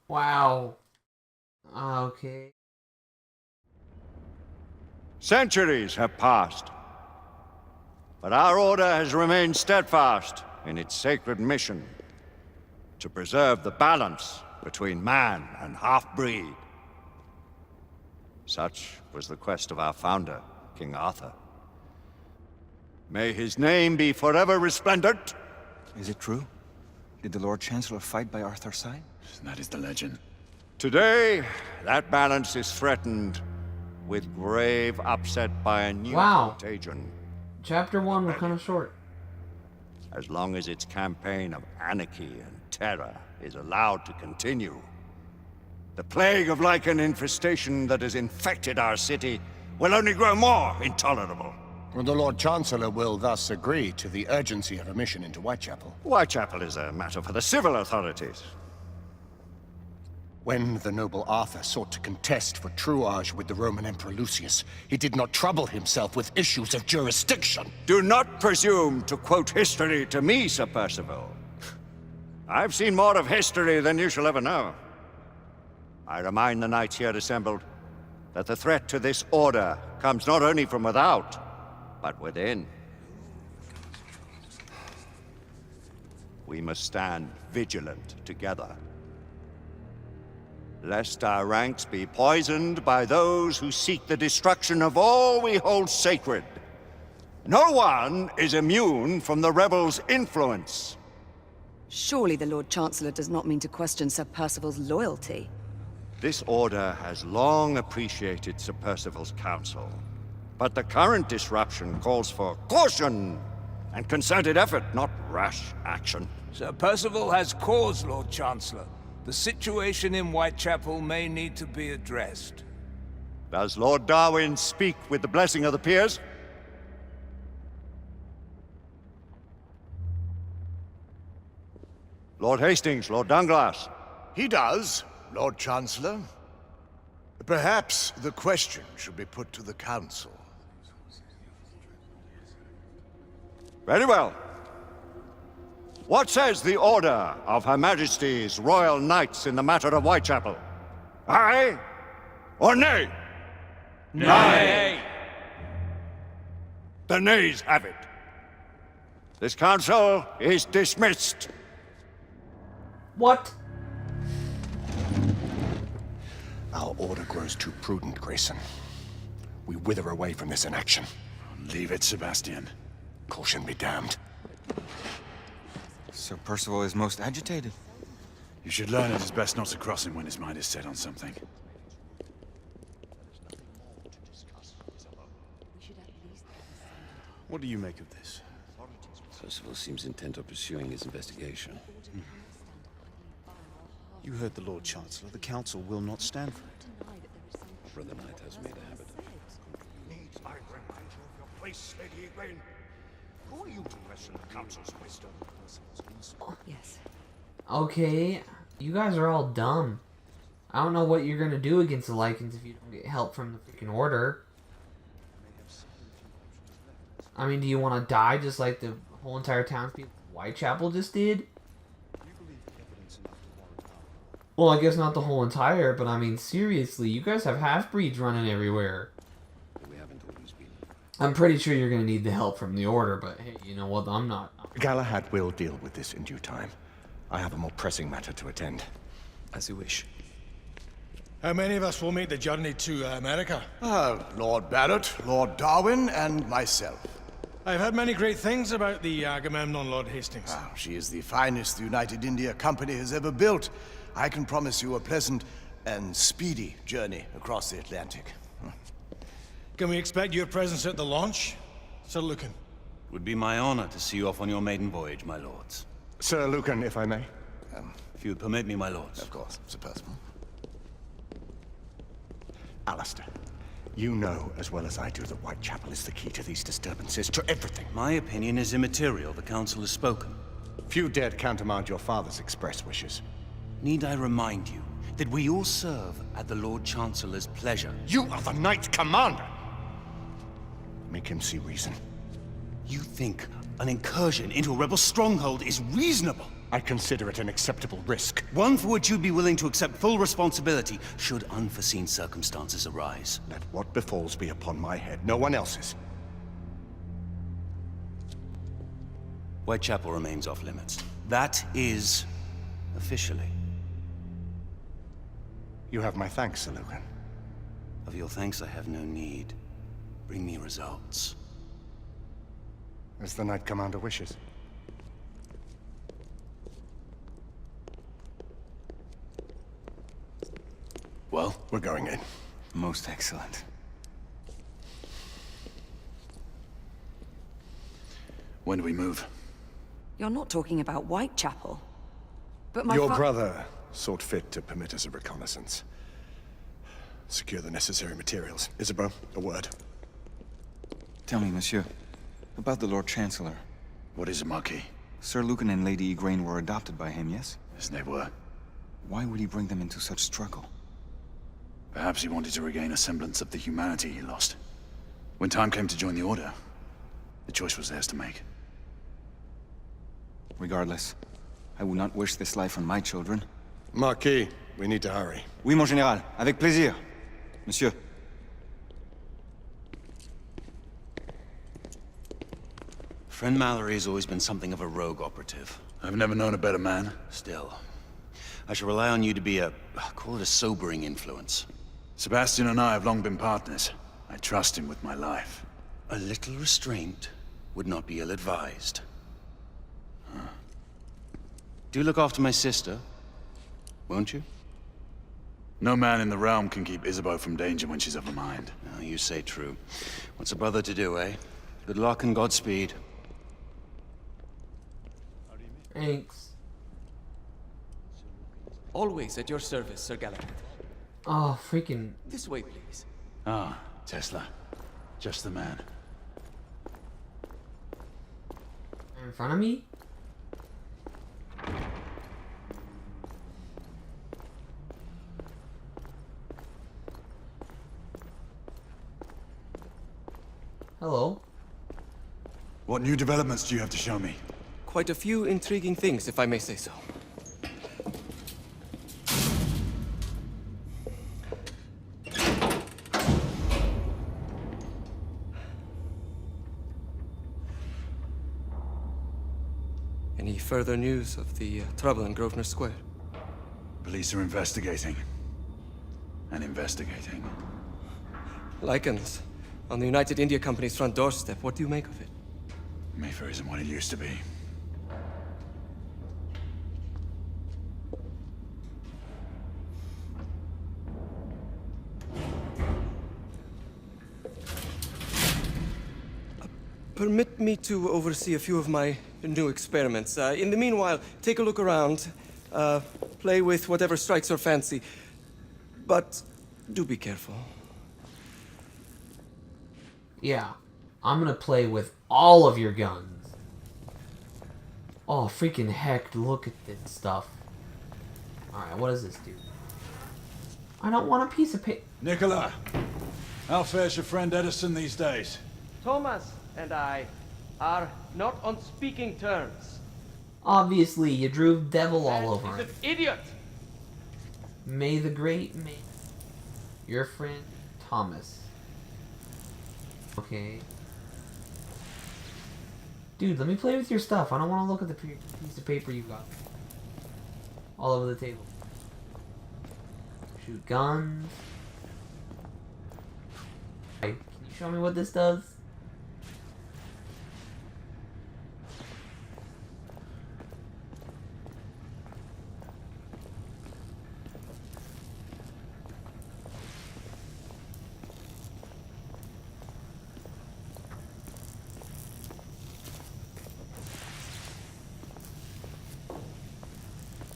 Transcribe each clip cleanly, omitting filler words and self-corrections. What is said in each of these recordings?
Wow. Okay. Centuries have passed, but our order has remained steadfast in its sacred mission to preserve the balance between man and half-breed. Such was the quest of our founder, King Arthur. May his name be forever resplendent. Is it true? Did the Lord Chancellor fight by Arthur's side? That is the legend. Today, that balance is threatened with grave upset by a new contagion. Chapter 1 was kind of short. As long as its campaign of anarchy and terror is allowed to continue, the plague of lichen infestation that has infected our city will only grow more intolerable. The Lord Chancellor will thus agree to the urgency of a mission into Whitechapel. Whitechapel is a matter for the civil authorities. When the noble Arthur sought to contest for truage with the Roman Emperor Lucius, he did not trouble himself with issues of jurisdiction. Do not presume to quote history to me, Sir Percival. I've seen more of history than you shall ever know. I remind the knights here assembled that the threat to this order comes not only from without, but within. We must stand vigilant together, lest our ranks be poisoned by those who seek the destruction of all we hold sacred. No one is immune from the rebels' influence. Surely the Lord Chancellor does not mean to question Sir Percival's loyalty. This order has long appreciated Sir Percival's counsel, but the current disruption calls for caution and concerted effort, not rash action. Sir Percival has cause, Lord Chancellor. The situation in Whitechapel may need to be addressed. Does Lord Darwin speak with the blessing of the peers? Lord Hastings, Lord Dunglass. He does, Lord Chancellor. Perhaps the question should be put to the Council. Very well. What says the Order of Her Majesty's Royal Knights in the matter of Whitechapel? Aye or nay? Nay! The nays have it. This council is dismissed. What? Our order grows too prudent, Grayson. We wither away from this inaction. Leave it, Sebastian. Caution be damned. Sir Percival is most agitated. You should learn it is best not to cross him when his mind is set on something. What do you make of this? Percival seems intent on pursuing his investigation. You heard the Lord Chancellor. The Council will not stand for it. Brother Knight has made a habit. Needs I remind you of your place, Lady Egwene? Who are you to question the Council's wisdom? Yes. Okay, you guys are all dumb. I don't know what you're gonna do against the Lycans if you don't get help from the freaking Order. I mean, do you want to die just like the whole entire townspeople of Whitechapel just did? Well, I guess not the whole entire, but I mean, seriously, you guys have half-breeds running everywhere. We haven't always been. I'm pretty sure you're gonna need the help from the Order, but hey, you know what? I'm not. Galahad will deal with this in due time. I have a more pressing matter to attend. As you wish. How many of us will make the journey to America? Lord Barrett, Lord Darwin, and myself. I've heard many great things about the Agamemnon, Lord Hastings. She is the finest the United India Company has ever built. I can promise you a pleasant and speedy journey across the Atlantic. Can we expect your presence at the launch, Sir Lucan? Would be my honor to see you off on your maiden voyage, my lords. Sir Lucan, if I may. If you'd permit me, my lords. Of course, Sir Percival. Alistair, you know as well as I do that Whitechapel is the key to these disturbances, to everything. My opinion is immaterial. The Council has spoken. Few dared countermand your father's express wishes. Need I remind you that we all serve at the Lord Chancellor's pleasure? You are the Knight Commander! Make him see reason. You think an incursion into a rebel stronghold is reasonable? I consider it an acceptable risk. One for which you'd be willing to accept full responsibility should unforeseen circumstances arise. Let what befalls be upon my head, no one else's. Whitechapel remains off limits. That is officially. You have my thanks, Sir Lucan. Of your thanks I have no need. Bring me results. As the Knight Commander wishes. Well, We're going in. Most excellent. when do we move? You're not talking about Whitechapel. But my Your brother sought fit to permit us a reconnaissance. Secure the necessary materials. Isabeau, a word. Tell me, monsieur, about the Lord Chancellor. What is it, Marquis? Sir Lucan and Lady Igraine were adopted by him, yes? Yes, they were. Why would he bring them into such struggle? Perhaps he wanted to regain a semblance of the humanity he lost. When time came to join the Order, the choice was theirs to make. Regardless, I would not wish this life on my children. Marquis, we need to hurry. Oui, mon général. Avec plaisir. Monsieur. Friend Mallory has always been something of a rogue operative. I've never known a better man. Still, I shall rely on you to be call it a sobering influence. Sebastian and I have long been partners. I trust him with my life. A little restraint would not be ill-advised. Do look after my sister, won't you? No man in the realm can keep Isabeau from danger when she's of a mind. Oh, you say true. What's a brother to do, eh? Good luck and Godspeed. Thanks. Always at your service, Sir Galahad. Oh, freaking... This way, please. Ah, Tesla. Just the man. In front of me? Hello. What new developments do you have to show me? Quite a few intriguing things, if I may say so. Any further news of the trouble in Grosvenor Square? Police are investigating. And investigating. Lycans, on the United India Company's front doorstep. What do you make of it? Mayfair isn't what it used to be. Permit me to oversee a few of my new experiments. In the meanwhile, take a look around. Play with whatever strikes your fancy. But do be careful. Yeah. I'm gonna play with all of your guns. Oh, freaking heck, look at this stuff. Alright, what does this do? I don't want a piece of paper. Nicola! How fares your friend Edison these days? Thomas and I are not on speaking terms. Obviously, you drew devil all over He's him. an idiot! May the great may... Your friend, Thomas. Okay. Dude, let me play with your stuff. I don't want to look at the piece of paper you got. All over the table. Shoot guns. Hey, can you show me what this does?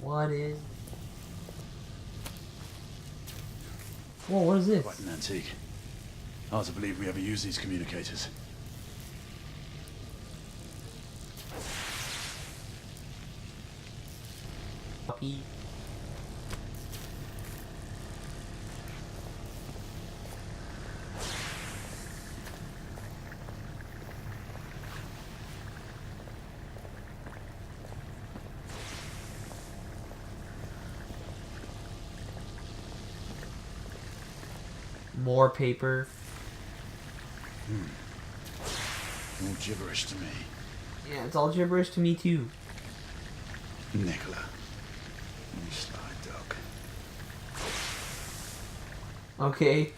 What is... Whoa, what is this? Quite an antique. Hard to believe we ever use these communicators. Copy. More paper. All gibberish to me. Yeah, it's all gibberish to me too. Nicola. You sly dog. Okay.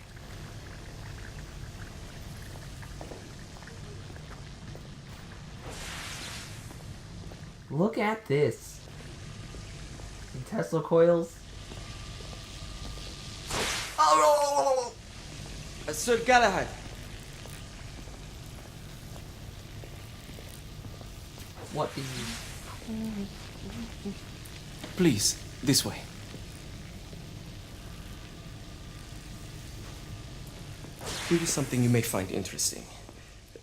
Look at this. And Tesla coils. Oh! Sir Galahad. What do you... Please, this way. Here is something you may find interesting.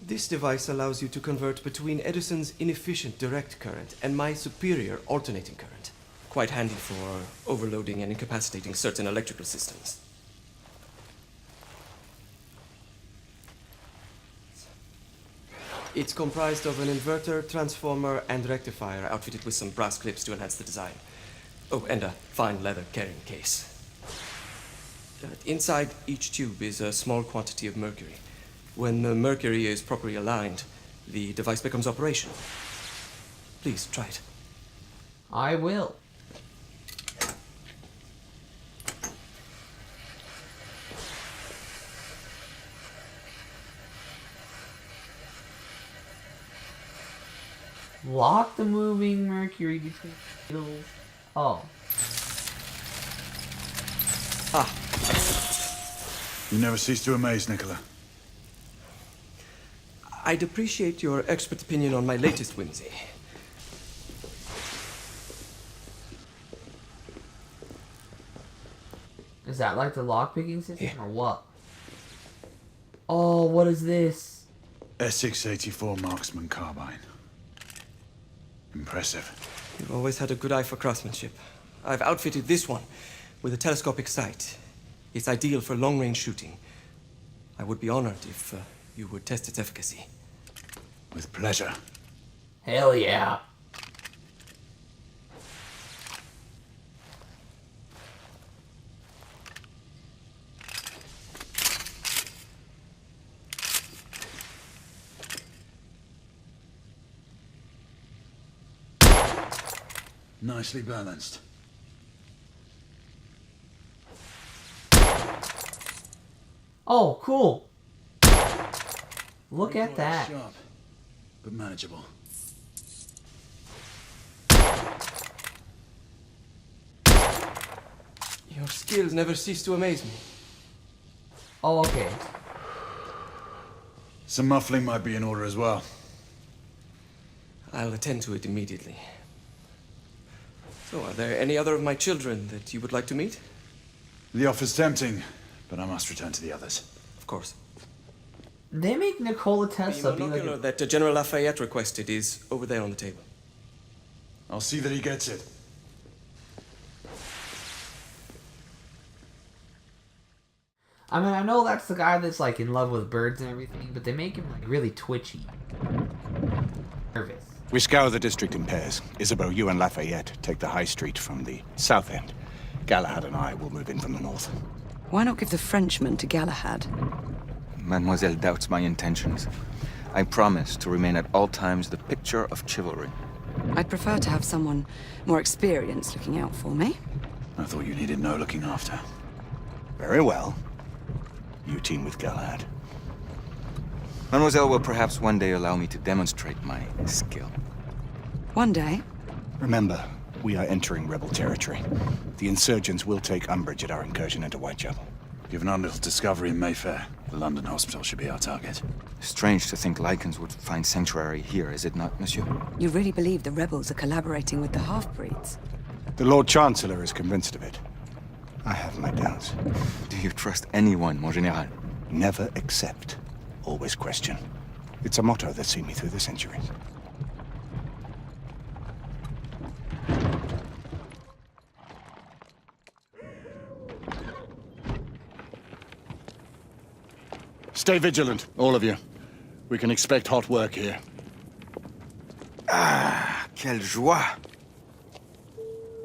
This device allows you to convert between Edison's inefficient direct current and my superior alternating current. Quite handy for overloading and incapacitating certain electrical systems. It's comprised of an inverter, transformer, and rectifier outfitted with some brass clips to enhance the design. Oh, and a fine leather carrying case. Inside each tube is a small quantity of mercury. When the mercury is properly aligned, the device becomes operational. Please, try it. I will. Lock the moving mercury between needles. Oh. Ah. You never cease to amaze, Nicola. I'd appreciate your expert opinion on my latest whimsy. Is that like the lockpicking system or what? Oh, what is this? S684 Marksman Carbine. Impressive. You've always had a good eye for craftsmanship. I've outfitted this one with a telescopic sight. It's ideal for long-range shooting. I would be honored if you would test its efficacy. With pleasure. Hell yeah. Nicely balanced. Oh, cool. Look at that. Sharp, but manageable. Your skills never cease to amaze me. Oh, okay. Some muffling might be in order as well. I'll attend to it immediately. So, are there any other of my children that you would like to meet? The offer's tempting, but I must return to the others. Of course. They make Nikola Tesla The be like monocular a... that General Lafayette requested is over there on the table. I'll see that he gets it. I mean, I know that's the guy that's like in love with birds and everything, but they make him like really twitchy. Nervous. We scour the district in pairs. Isabeau, you and Lafayette take the high street from the south end. Galahad and I will move in from the north. Why not give the Frenchman to Galahad? Mademoiselle doubts my intentions. I promise to remain at all times the picture of chivalry. I'd prefer to have someone more experienced looking out for me. I thought you needed no looking after. Very well. You team with Galahad. Mademoiselle will perhaps one day allow me to demonstrate my skill. One day? Remember, we are entering rebel territory. The insurgents will take umbrage at our incursion into Whitechapel. Given our little discovery in Mayfair, the London hospital should be our target. Strange to think Lycans would find sanctuary here, is it not, monsieur? You really believe the rebels are collaborating with the half-breeds? The Lord Chancellor is convinced of it. I have my doubts. Do you trust anyone, mon général? Never accept. Always question. It's a motto that's seen me through the centuries. Stay vigilant, all of you. We can expect hot work here. Ah, quelle joie!